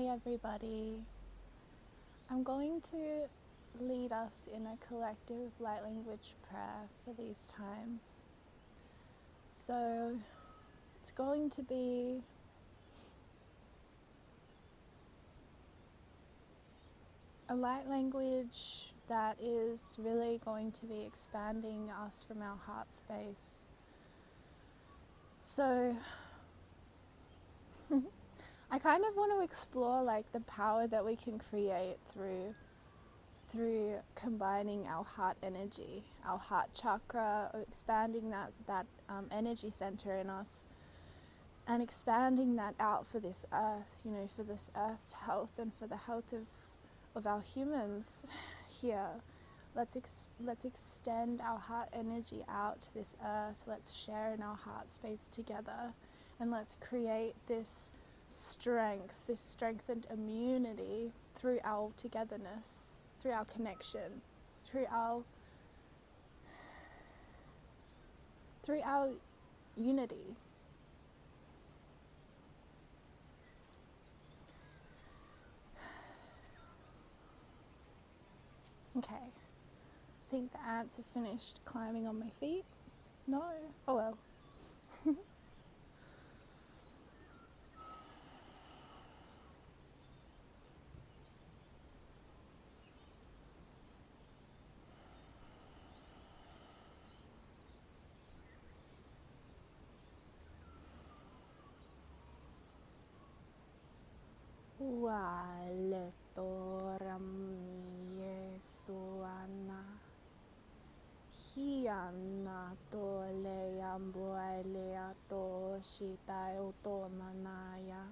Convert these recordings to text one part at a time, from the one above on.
everybody. I'm going to lead us in a collective light language prayer for these times. So it's going to be a light language that is really going to be expanding us from our heart space. So I kind of want to explore like the power that we can create through combining our heart energy, our heart chakra, or expanding that energy center in us, and expanding that out for this earth, for this earth's health and for the health of our humans here. Let's extend our heart energy out to this earth. Let's share in our heart space together, and let's create this strengthened immunity through our togetherness, through our connection, through our unity. Okay, I think the ants have finished climbing on my feet. No? Oh well. Wale toram Yesuana Hiana tole amboile ato shita auto manaya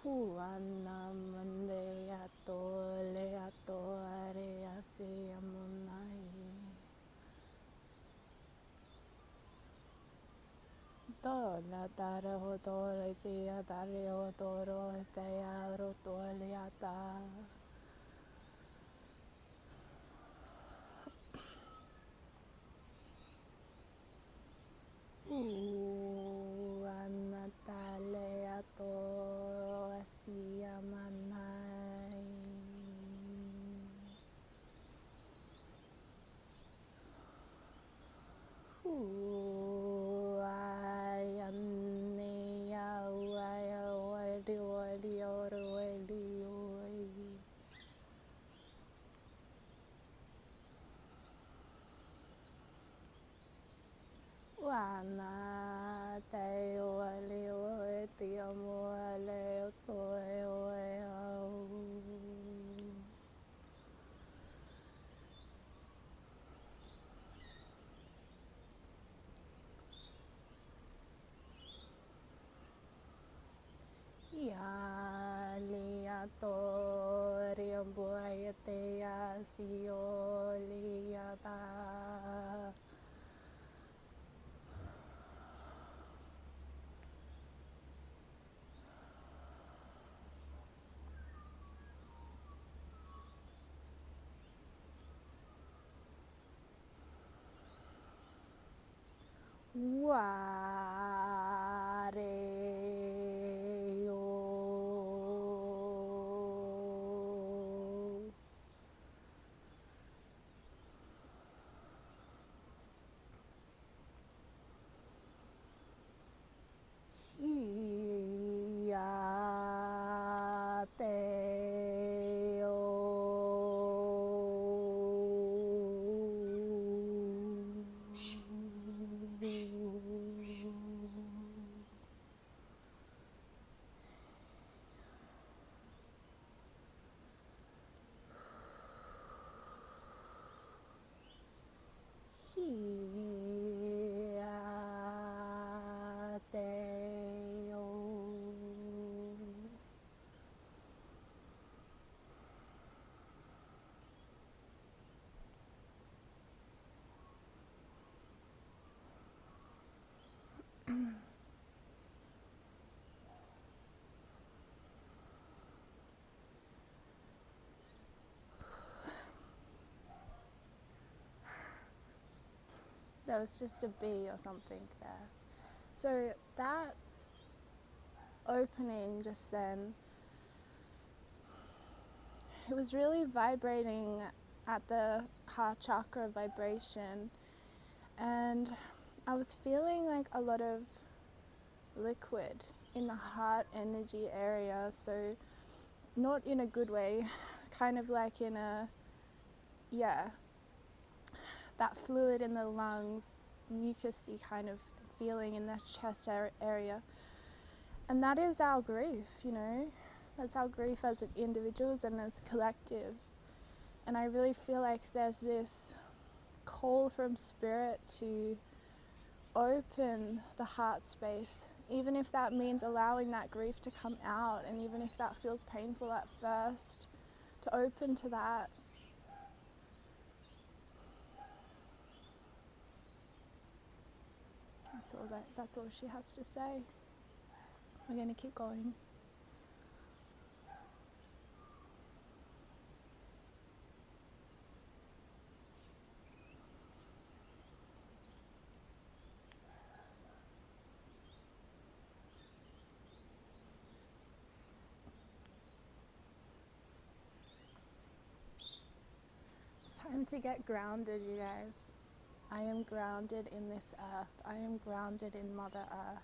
Huana mande atole atore asiamunai Tola tara hotore tia tare hotoro tea rotoliata Anatale ato asia manai Wana te ole o te amo ale o toe o e au Ia lia to riambo ai te asi o lia ta Ware o Ia te o Ia te o That was just a bee or something there. So that opening just then, it was really vibrating at the heart chakra vibration, and I was feeling like a lot of liquid in the heart energy area. So not in a good way, kind of like in a, that fluid in the lungs, mucusy kind of feeling in the chest area. And that is our grief, that's our grief as individuals and as collective. And I really feel like there's this call from spirit to open the heart space, even if that means allowing that grief to come out, and even if that feels painful at first, to open to that. That's all she has to say. We're going to keep going. It's time to get grounded, you guys. I am grounded in this earth. I am grounded in Mother Earth.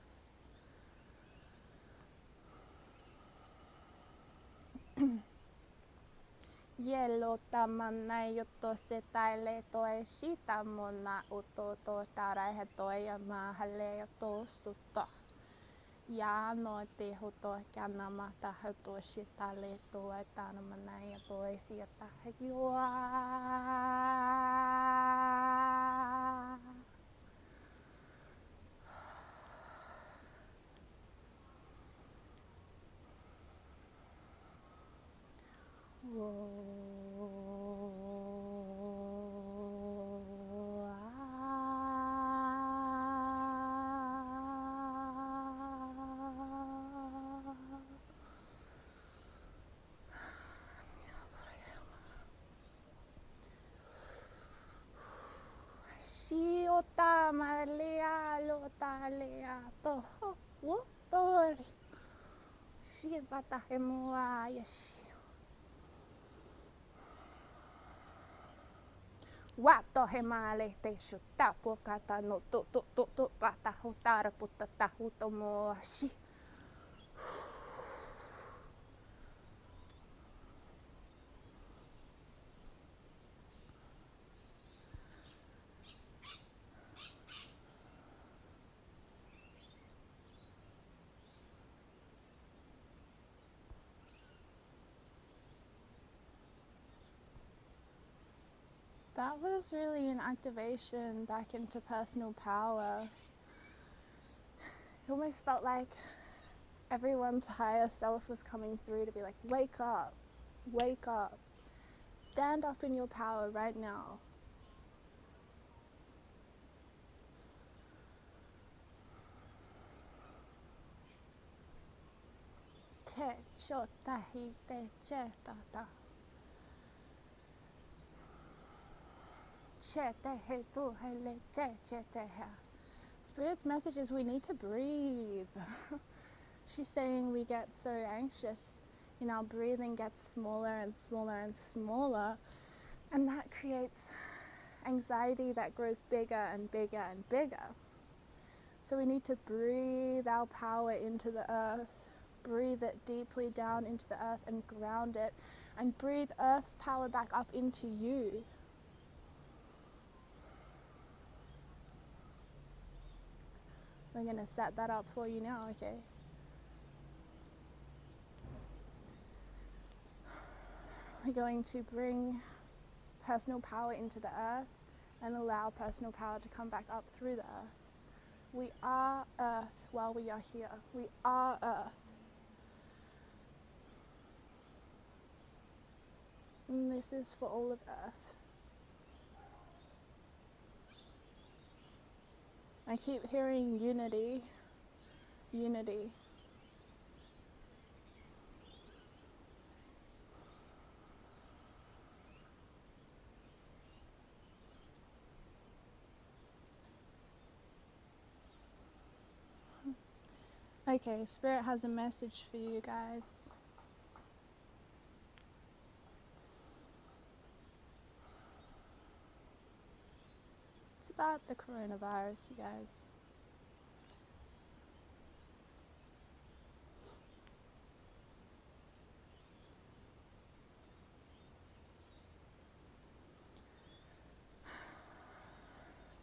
Yelo tamana yoto setaile toe shita mona uto to tarai toe ama hale to sutta. Ya no te hoto kana mata hoto shita le toe tana mana toe siata hegua. Shiota malea lota lea toho wotori shibata hemua yashi wato hemale te shuta pokata no to pata hotara putata hutomo shi. That was really an activation back into personal power. It almost felt like everyone's higher self was coming through to be like, wake up, stand up in your power right now. Te chota hi te che tata. Spirit's message is we need to breathe. She's saying we get so anxious, our breathing gets smaller and smaller and smaller, and that creates anxiety that grows bigger and bigger and bigger. So we need to breathe our power into the earth, breathe it deeply down into the earth and ground it, and breathe earth's power back up into you. We're going to set that up for you now, okay? We're going to bring personal power into the earth and allow personal power to come back up through the earth. We are earth while we are here. We are earth. And this is for all of earth. I keep hearing unity, unity. Okay, Spirit has a message for you guys. It's about the coronavirus, you guys.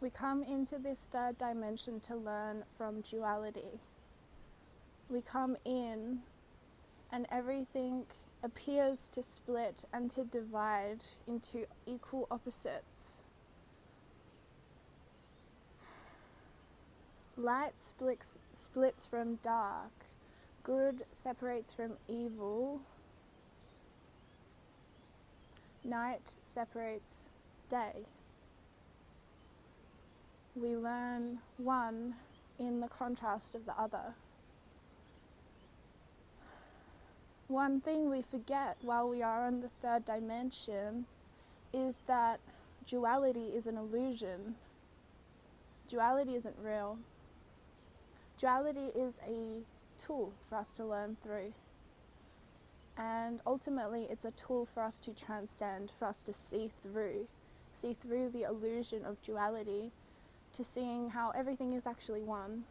We come into this third dimension to learn from duality. We come in and everything appears to split and to divide into equal opposites. Light splits from dark. Good separates from evil. Night separates day. We learn one in the contrast of the other. One thing we forget while we are on the third dimension is that duality is an illusion. Duality isn't real. Duality is a tool for us to learn through. And ultimately it's a tool for us to transcend, for us to see through the illusion of duality, to seeing how everything is actually one.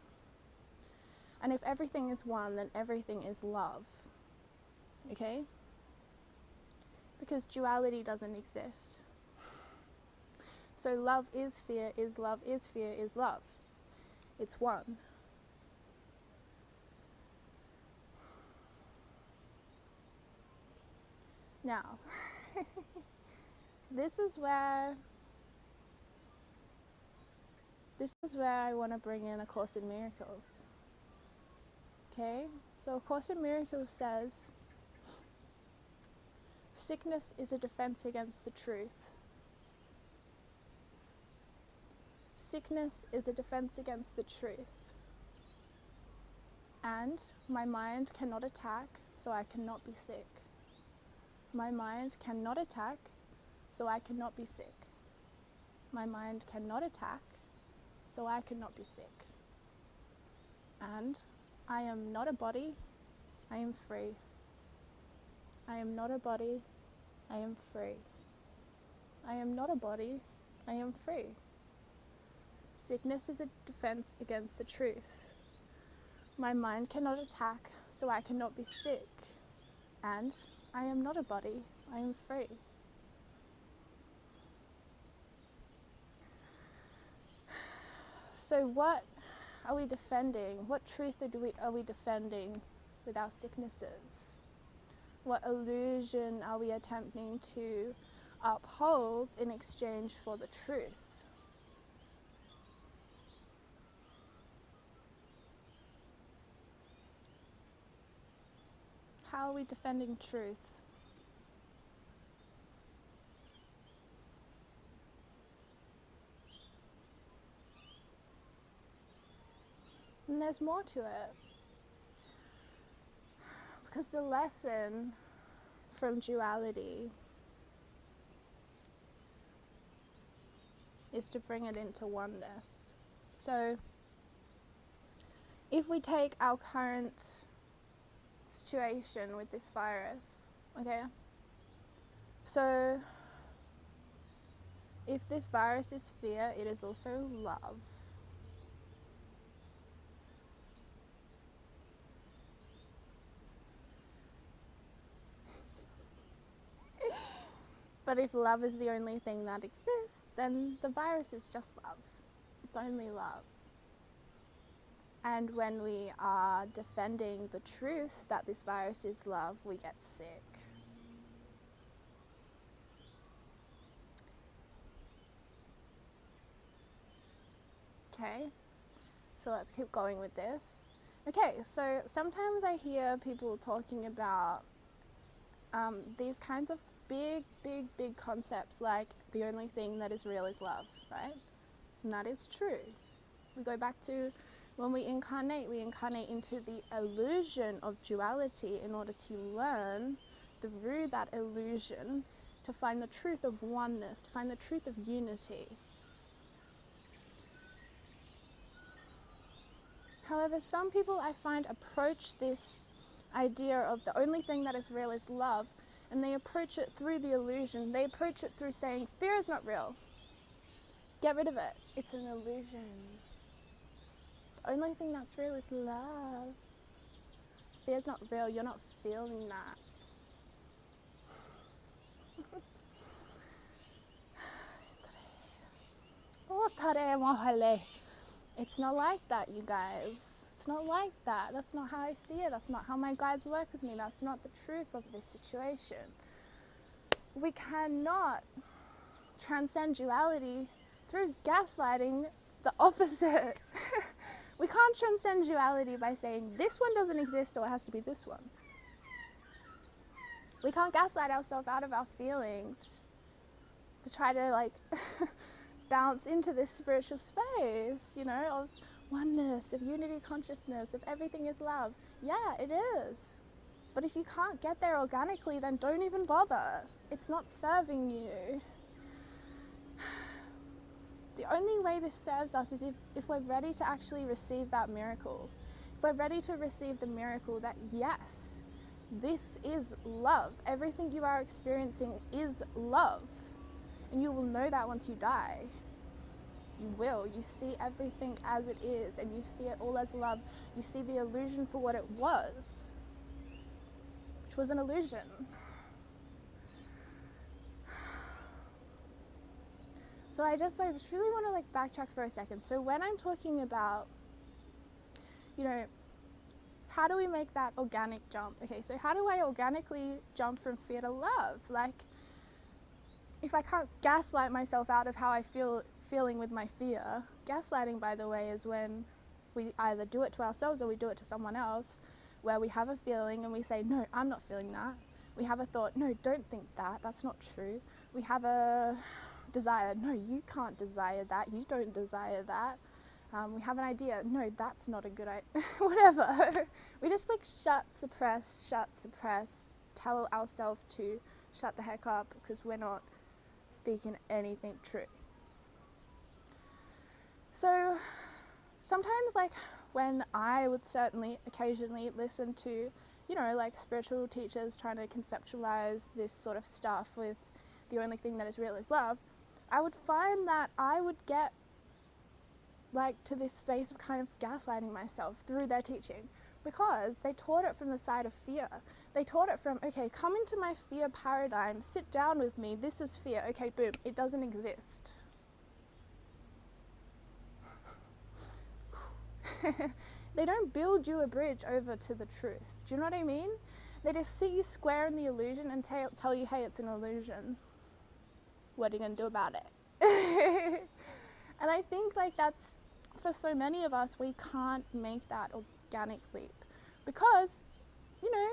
And if everything is one, then everything is love. Okay? Because duality doesn't exist. So love is fear, is love, is fear, is love. It's one. Now, this is where I want to bring in A Course in Miracles. Okay? So A Course in Miracles says, sickness is a defense against the truth. Sickness is a defense against the truth. And my mind cannot attack, so I cannot be sick. My mind cannot attack, so I cannot be sick. My mind cannot attack, so I cannot be sick. And I am not a body, I am free. I am not a body, I am free. I am not a body, I am free. Sickness is a defense against the truth. My mind cannot attack, so I cannot be sick. And I am not a body, I am free. So what are we defending? What truth are we defending with our sicknesses? What illusion are we attempting to uphold in exchange for the truth? How are we defending truth? And there's more to it. Because the lesson from duality is to bring it into oneness. So if we take our current situation with this virus, okay? So if this virus is fear, it is also love. But if love is the only thing that exists, then the virus is just love. It's only love. And when we are defending the truth that this virus is love, we get sick. Okay, so let's keep going with this. Okay, so sometimes I hear people talking about these kinds of big concepts, like the only thing that is real is love, right? And that is true. We go back to when we incarnate into the illusion of duality in order to learn through that illusion to find the truth of oneness, to find the truth of unity. However, some people I find approach this idea of the only thing that is real is love, and they approach it through the illusion. They approach it through saying, fear is not real. Get rid of it. It's an illusion. The only thing that's real is love. Fear is not real. You're not feeling that. It's not like that, you guys. It's not like that. That's not how I see it. That's not how my guides work with me. That's not the truth of this situation. We cannot transcend duality through gaslighting the opposite. We can't transcend duality by saying this one doesn't exist, so it has to be this one. We can't gaslight ourselves out of our feelings to try to like bounce into this spiritual space, you know, of oneness, of unity consciousness, of everything is love. Yeah, it is. But if you can't get there organically, then don't even bother. It's not serving you. The only way this serves us is if we're ready to actually receive that miracle. If we're ready to receive the miracle that yes, this is love. Everything you are experiencing is love. And you will know that once you die. You will. You see everything as it is, and you see it all as love. You see the illusion for what it was, which was an illusion. So I just really want to like backtrack for a second. So when I'm talking about, you know, how do we make that organic jump? Okay, so how do I organically jump from fear to love? Like, if I can't gaslight myself out of how I feeling with my fear. Gaslighting, by the way, is when we either do it to ourselves or we do it to someone else, where we have a feeling and we say, no, I'm not feeling that. We have a thought, no, don't think that, that's not true. We have a desire, no, you can't desire that, you don't desire that. We have an idea, no, that's not a good idea, whatever. We just like shut, suppress, tell ourselves to shut the heck up because we're not speaking anything true. So sometimes, like, when I would certainly occasionally listen to, you know, like spiritual teachers trying to conceptualize this sort of stuff with the only thing that is real is love, I would find that I would get like to this space of kind of gaslighting myself through their teaching, because they taught it from the side of fear. They taught it from, okay, come into my fear paradigm, sit down with me, this is fear, okay, boom, it doesn't exist. They don't build you a bridge over to the truth. Do you know what I mean? They just sit you square in the illusion and tell you, hey, it's an illusion. What are you going to do about it? And I think like that's, for so many of us, we can't make that organic leap because, you know,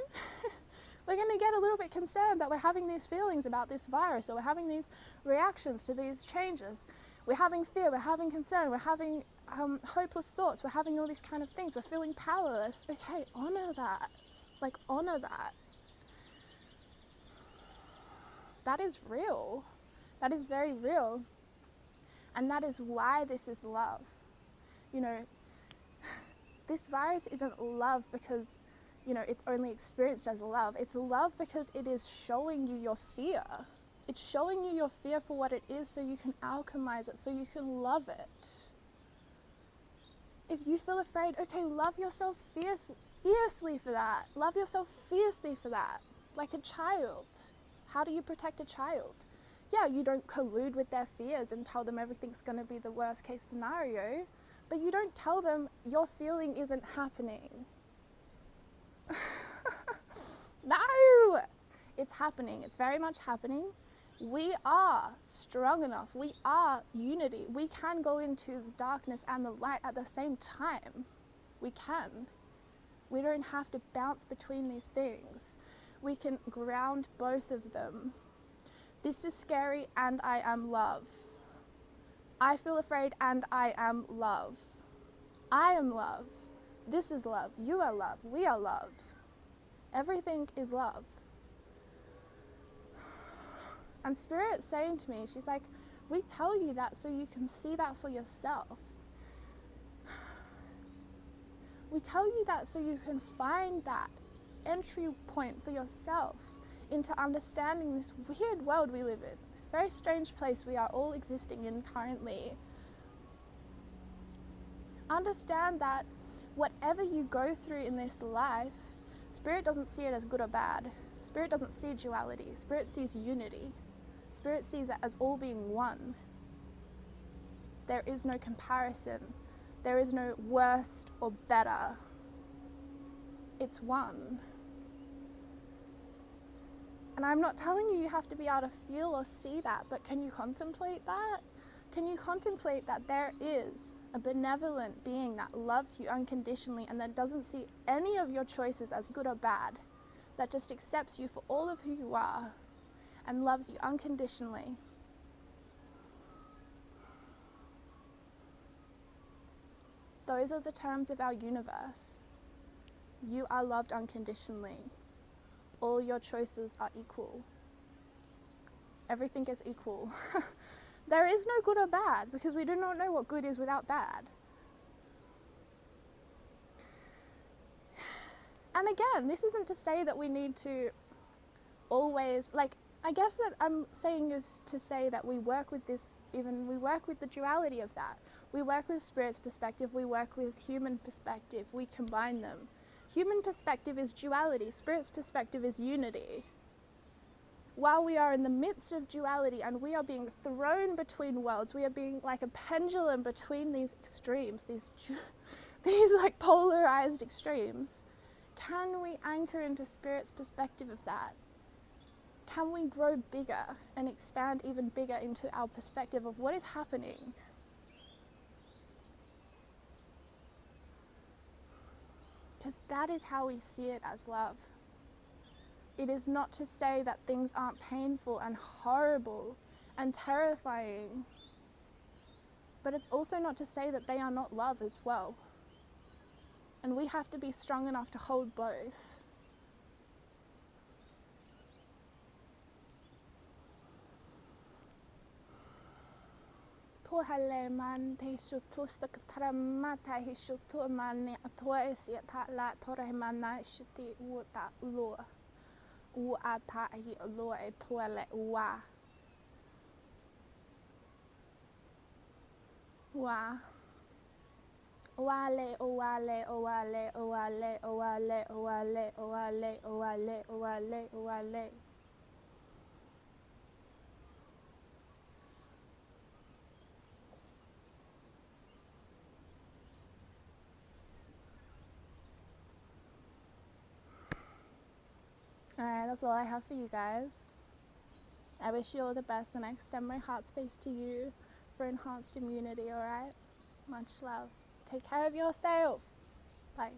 we're going to get a little bit concerned that we're having these feelings about this virus, or we're having these reactions to these changes. We're having fear, we're having concern, we're having hopeless thoughts, we're having all these kind of things, we're feeling powerless. Okay, honor that. Like, honor that. That is real. That is very real. And that is why this is love. You know, this virus isn't love because, you know, it's only experienced as love. It's love because it is showing you your fear. It's showing you your fear for what it is so you can alchemize it, so you can love it. If you feel afraid, okay, love yourself fiercely for that. Love yourself fiercely for that, like a child. How do you protect a child? Yeah, you don't collude with their fears and tell them everything's going to be the worst case scenario, but you don't tell them your feeling isn't happening. No! It's happening. It's very much happening. We are strong enough. We are unity. We can go into the darkness and the light at the same time. We can. We don't have to bounce between these things. We can ground both of them. This is scary and I am love. I feel afraid and I am love. I am love. This is love. You are love. We are love. Everything is love. And Spirit's saying to me, she's like, we tell you that so you can see that for yourself. We tell you that so you can find that entry point for yourself into understanding this weird world we live in, this very strange place we are all existing in currently. Understand that whatever you go through in this life, Spirit doesn't see it as good or bad. Spirit doesn't see duality. Spirit sees unity. Spirit sees it as all being one. There is no comparison. There is no worst or better. It's one. And I'm not telling you you have to be able to feel or see that, but can you contemplate that? Can you contemplate that there is a benevolent being that loves you unconditionally and that doesn't see any of your choices as good or bad, that just accepts you for all of who you are and loves you unconditionally? Those are the terms of our universe. You are loved unconditionally. All your choices are equal. Everything is equal. There is no good or bad because we do not know what good is without bad. And again, this isn't to say that we need to always, I guess that I'm saying is to say that we work with this, we work with the duality of that. We work with Spirit's perspective, we work with human perspective, we combine them. Human perspective is duality, Spirit's perspective is unity. While we are in the midst of duality and we are being thrown between worlds, we are being like a pendulum between these extremes, these polarized extremes. Can we anchor into Spirit's perspective of that? Can we grow bigger and expand even bigger into our perspective of what is happening? Because that is how we see it as love. It is not to say that things aren't painful and horrible and terrifying, but it's also not to say that they are not love as well. And we have to be strong enough to hold both. Tuhaleman teishutustak tramata hishutumani atoesi atala toremana shiti uta lua. Uata hi lua e tuale wa. Wa. Oale, oale, oale, oale, oale, oale, oale, oale, oale, oale. Alright, that's all I have for you guys. I wish you all the best and I extend my heart space to you for enhanced immunity, alright? Much love. Take care of yourself. Bye.